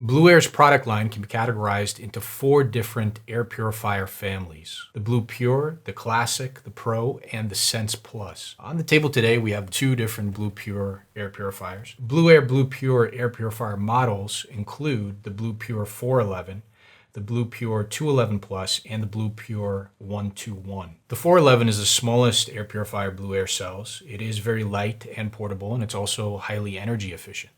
BlueAir's product line can be categorized into 4 different air purifier families: the Blue Pure, the Classic, the Pro, and the Sense Plus. On the table today, we have 2 different Blue Pure air purifiers. BlueAir Blue Pure air purifier models include the Blue Pure 411, the Blue Pure 211 Plus, and the Blue Pure 121. The 411 is the smallest air purifier BlueAir sells. It is very light and portable, and it's also highly energy efficient.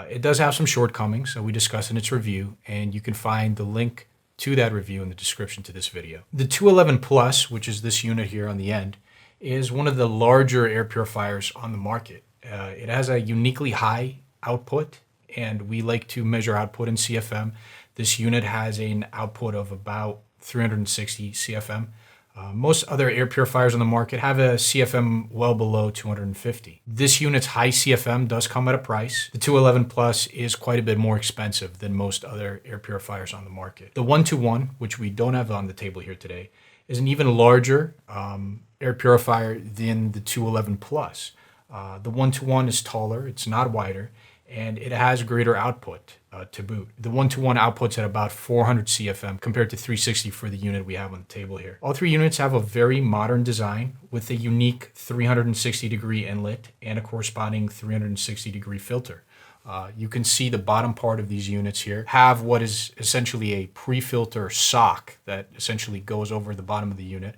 It does have some shortcomings that we discuss in its review, and you can find the link to that review in the description to this video. The 211 Plus, which is this unit here on the end, is one of the larger air purifiers on the market. It has a uniquely high output, and we like to measure output in CFM. This unit has an output of about 360 CFM. Most other air purifiers on the market have a CFM well below 250. This unit's high CFM does come at a price. The 211 Plus is quite a bit more expensive than most other air purifiers on the market. The 121, which we don't have on the table here today, is an even larger air purifier than the 211 Plus. The 121 is taller, it's not wider, and it has greater output to boot. The 121 outputs at about 400 CFM compared to 360 for the unit we have on the table here. All 3 units have a very modern design with a unique 360 degree inlet and a corresponding 360 degree filter. You can see the bottom part of these units here have what is essentially a pre-filter sock that essentially goes over the bottom of the unit.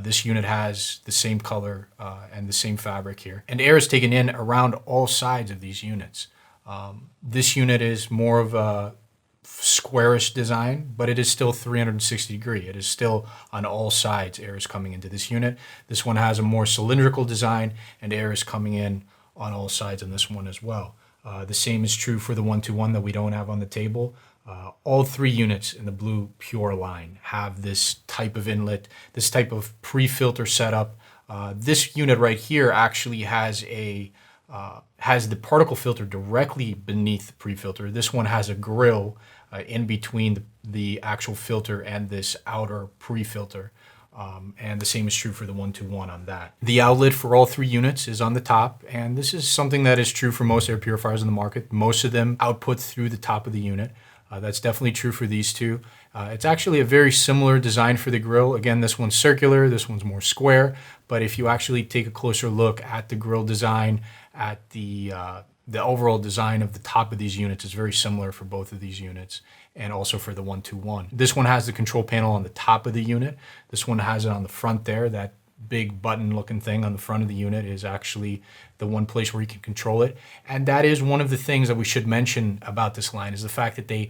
This unit has the same color and the same fabric here. And air is taken in around all sides of these units. This unit is more of a squarish design, but it is still 360 degree. It is still on all sides. Air is coming into this unit. This one has a more cylindrical design, and air is coming in on all sides on this one as well. The same is true for the 121 that we don't have on the table. All 3 units in the Blue Pure line have this type of inlet, this type of pre-filter setup. This unit right here actually has the particle filter directly beneath the pre-filter. This one has a grill in between the actual filter and this outer pre-filter. And the same is true for the 121 on that. The outlet for all 3 units is on the top, and this is something that is true for most air purifiers in the market. Most of them output through the top of the unit. That's definitely true for these 2. It's actually a very similar design for the grill. Again, this one's circular, this one's more square, but if you actually take a closer look at the grill design, at the overall design of the top of these units, is very similar for both of these units, and also for the 121. This one has the control panel on the top of the unit. This one has it on the front there. That big button looking thing on the front of the unit is actually the one place where you can control it. And that is one of the things that we should mention about this line, is the fact that they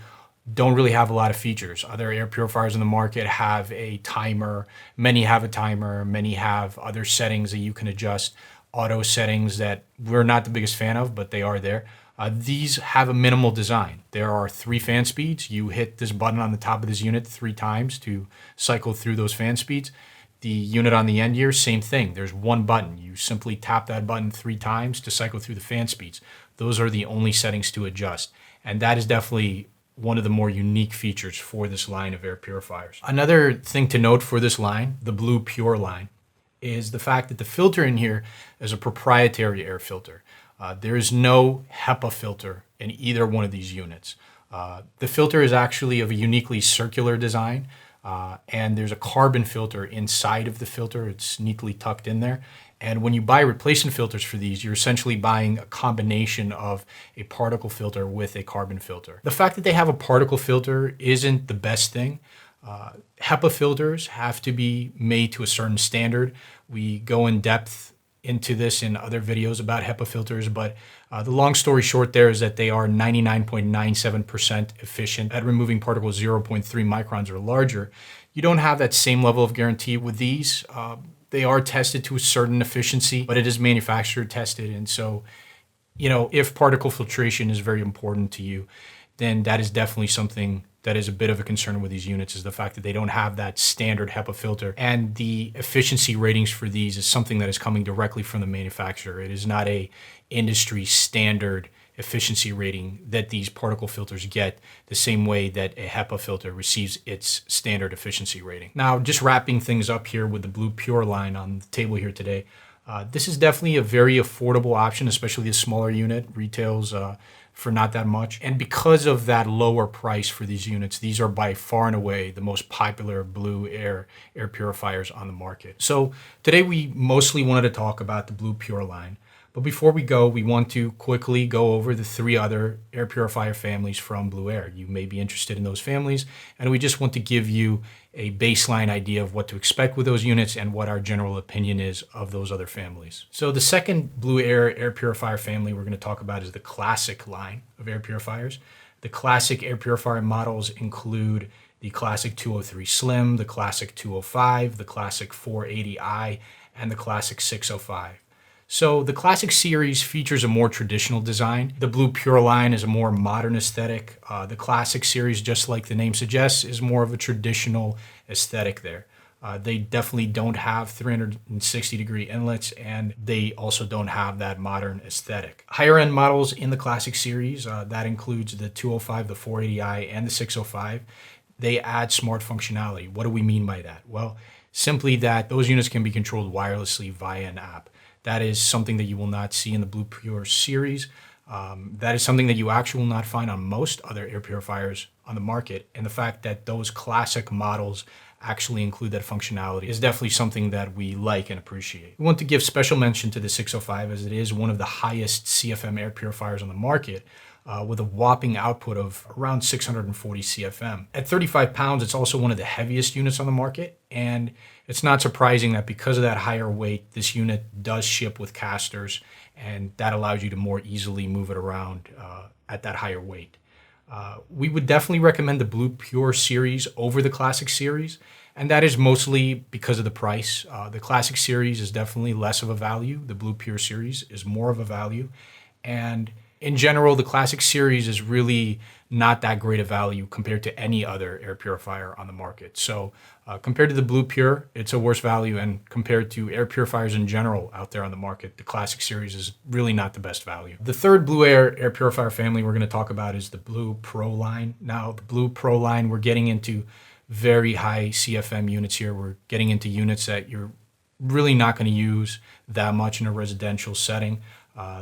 don't really have a lot of features. Other air purifiers in the market have a timer. Many have a timer. Many have other settings that you can adjust, auto settings that we're not the biggest fan of, but they are there. These have a minimal design. There are 3 fan speeds. You hit this button on the top of this unit 3 times to cycle through those fan speeds. The unit on the end here, same thing. There's 1 button. You simply tap that button 3 times to cycle through the fan speeds. Those are the only settings to adjust. And that is definitely one of the more unique features for this line of air purifiers. Another thing to note for this line, the Blue Pure line, is the fact that the filter in here is a proprietary air filter. There is no HEPA filter in either one of these units. The filter is actually of a uniquely circular design, and there's a carbon filter inside of the filter. It's neatly tucked in there. And when you buy replacement filters for these, you're essentially buying a combination of a particle filter with a carbon filter. The fact that they have a particle filter isn't the best thing. HEPA filters have to be made to a certain standard. We go in depth into this in other videos about HEPA filters, but the long story short there is that they are 99.97% efficient at removing particles 0.3 microns or larger. You don't have that same level of guarantee with these. They are tested to a certain efficiency, but it is manufacturer tested. And so, if particle filtration is very important to you, then that is definitely something that is a bit of a concern with these units, is the fact that they don't have that standard HEPA filter. And the efficiency ratings for these is something that is coming directly from the manufacturer. It is not a industry standard efficiency rating that these particle filters get, the same way that a HEPA filter receives its standard efficiency rating. Now, just wrapping things up here with the Blue Pure line on the table here today, this is definitely a very affordable option, especially the smaller unit. Retails for not that much. And because of that lower price for these units, these are by far and away the most popular BlueAir air purifiers on the market. So today we mostly wanted to talk about the BluePure line. But before we go, we want to quickly go over the 3 other air purifier families from BlueAir. You may be interested in those families, and we just want to give you a baseline idea of what to expect with those units and what our general opinion is of those other families. So the second BlueAir air purifier family we're going to talk about is the Classic line of air purifiers. The Classic air purifier models include the Classic 203 Slim, the Classic 205, the Classic 480i, and the Classic 605. So the Classic series features a more traditional design. The BluePure line is a more modern aesthetic. The Classic series, just like the name suggests, is more of a traditional aesthetic there. They definitely don't have 360-degree inlets, and they also don't have that modern aesthetic. Higher end models in the Classic series, that includes the 205, the 480i, and the 605, they add smart functionality. What do we mean by that? Well, simply that those units can be controlled wirelessly via an app. That is something that you will not see in the BluePure series. That is something that you actually will not find on most other air purifiers on the market. And the fact that those Classic models actually include that functionality is definitely something that we like and appreciate. We want to give special mention to the 605 as it is one of the highest CFM air purifiers on the market, with a whopping output of around 640 CFM. At 35 pounds, it's also one of the heaviest units on the market, and it's not surprising that because of that higher weight, this unit does ship with casters, and that allows you to more easily move it around at that higher weight. We would definitely recommend the BluePure series over the Classic series, and that is mostly because of the price. The Classic series is definitely less of a value. The BluePure series is more of a value, and in general, the Classic series is really not that great a value compared to any other air purifier on the market. So compared to the BluePure, it's a worse value, and compared to air purifiers in general out there on the market, the Classic series is really not the best value. The third BlueAir air purifier family we're going to talk about is the BluePro line. Now, the BluePro line, we're getting into very high CFM units here. We're getting into units that you're really not going to use that much in a residential setting.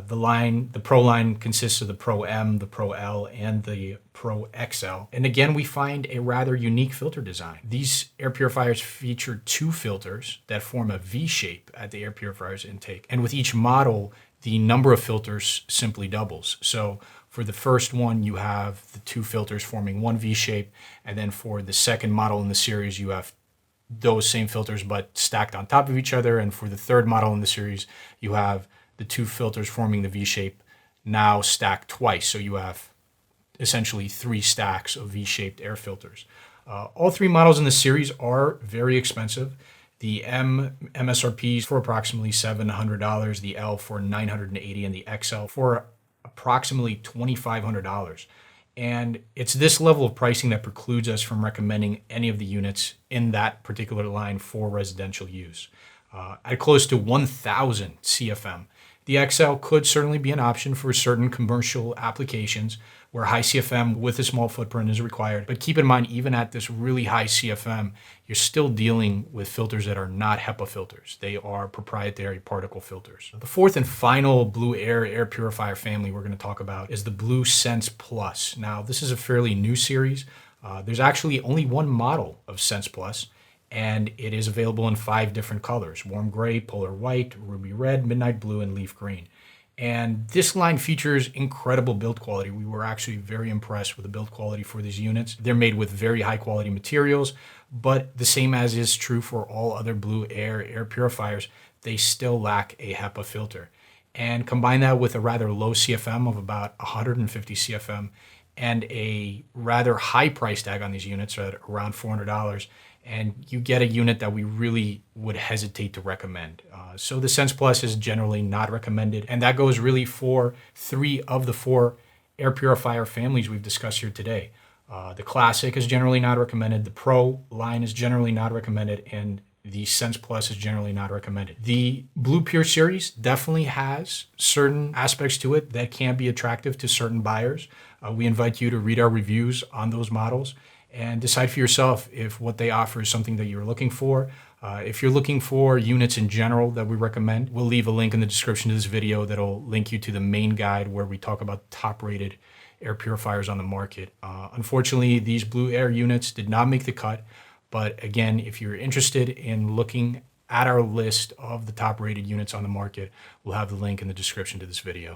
The Pro line consists of the Pro M, the Pro L, and the Pro XL. And again, we find a rather unique filter design. These air purifiers feature 2 filters that form a V shape at the air purifier's intake. And with each model, the number of filters simply doubles. So for the first one, you have the 2 filters forming one V shape. And then for the second model in the series, you have those same filters but stacked on top of each other. And for the third model in the series, you have the 2 filters forming the V shape now stacked twice. So you have essentially 3 stacks of V-shaped air filters. All 3 models in the series are very expensive. The M MSRP is for approximately $700, the L for $980, and the XL for approximately $2,500. And it's this level of pricing that precludes us from recommending any of the units in that particular line for residential use. At close to 1,000 CFM, the XL could certainly be an option for certain commercial applications where high CFM with a small footprint is required. But keep in mind, even at this really high CFM, you're still dealing with filters that are not HEPA filters. They are proprietary particle filters. The fourth and final BlueAir air purifier family we're going to talk about is the BlueSense Plus. Now, this is a fairly new series. There's actually only one model of Sense Plus, and it is available in 5 different colors: warm gray, polar white, ruby red, midnight blue, and leaf green. And this line features incredible build quality. We were actually very impressed with the build quality for these units. They're made with very high quality materials, but the same as is true for all other BlueAir air purifiers, they still lack a HEPA filter. And combine that with a rather low CFM of about 150 CFM and a rather high price tag on these units at around $400, and you get a unit that we really would hesitate to recommend. So the Sense Plus is generally not recommended, and that goes really for 3 of the 4 air purifier families we've discussed here today. The Classic is generally not recommended, the Pro line is generally not recommended, and the Sense Plus is generally not recommended. The BluePure series definitely has certain aspects to it that can be attractive to certain buyers. We invite you to read our reviews on those models and decide for yourself if what they offer is something that you're looking for. If you're looking for units in general that we recommend, we'll leave a link in the description to this video that'll link you to the main guide where we talk about top-rated air purifiers on the market. Unfortunately, these BlueAir units did not make the cut, but again, if you're interested in looking at our list of the top-rated units on the market, we'll have the link in the description to this video.